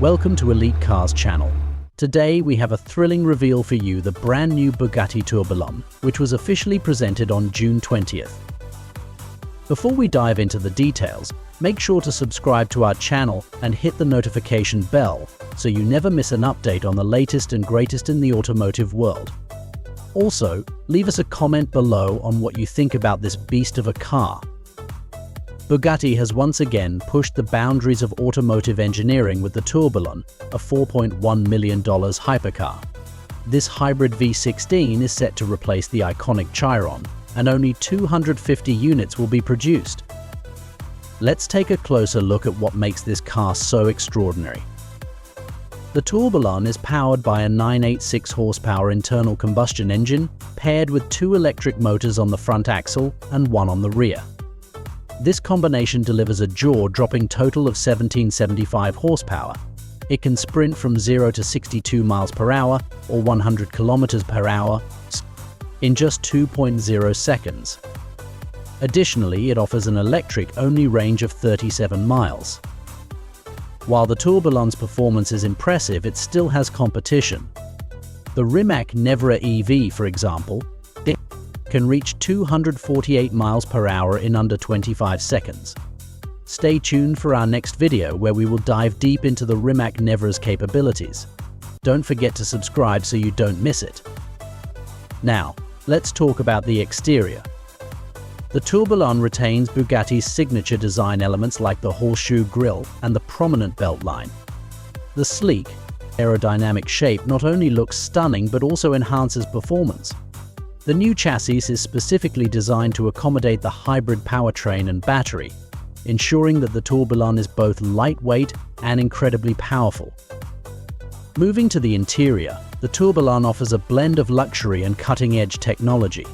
Welcome to Elite Cars channel. Today we have a thrilling reveal for you, the brand new Bugatti Tourbillon, which was officially presented on June 20th. Before we dive into the details, make sure to subscribe to our channel and hit the notification bell so you never miss an update on the latest and greatest in the automotive world. Also, leave us a comment below on what you think about this beast of a car. Bugatti has once again pushed the boundaries of automotive engineering with the Tourbillon, a $4.1 million hypercar. This hybrid V16 is set to replace the iconic Chiron, and only 250 units will be produced. Let's take a closer look at what makes this car so extraordinary. The Tourbillon is powered by a 986 horsepower internal combustion engine paired with two electric motors on the front axle and one on the rear. This combination delivers a jaw-dropping total of 1775 horsepower. It can sprint from 0 to 62 miles per hour or 100 kilometers per hour in just 2.0 seconds. Additionally, it offers an electric-only range of 37 miles. While the Tourbillon's performance is impressive, it still has competition. The Rimac Nevera EV, for example, can reach 248 miles per hour in under 25 seconds. Stay tuned for our next video where we will dive deep into the Rimac Nevera's capabilities. Don't forget to subscribe so you don't miss it. Now, let's talk about the exterior. The Tourbillon retains Bugatti's signature design elements like the horseshoe grille and the prominent belt line. The sleek, aerodynamic shape not only looks stunning but also enhances performance. The new chassis is specifically designed to accommodate the hybrid powertrain and battery, ensuring that the Tourbillon is both lightweight and incredibly powerful. Moving to the interior, the Tourbillon offers a blend of luxury and cutting-edge technology.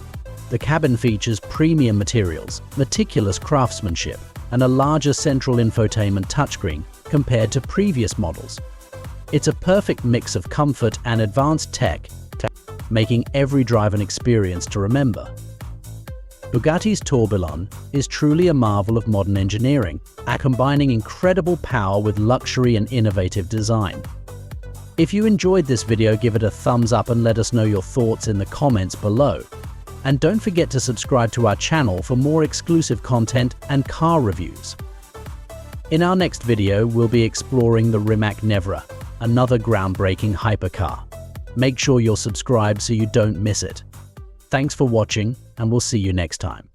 The cabin features premium materials, meticulous craftsmanship, and a larger central infotainment touchscreen compared to previous models. It's a perfect mix of comfort and advanced tech, making every drive an experience to remember. Bugatti's Tourbillon is truly a marvel of modern engineering, combining incredible power with luxury and innovative design. If you enjoyed this video, give it a thumbs up and let us know your thoughts in the comments below. And don't forget to subscribe to our channel for more exclusive content and car reviews. In our next video, we'll be exploring the Rimac Nevera, another groundbreaking hypercar. Make sure you're subscribed so you don't miss it. Thanks for watching, and we'll see you next time.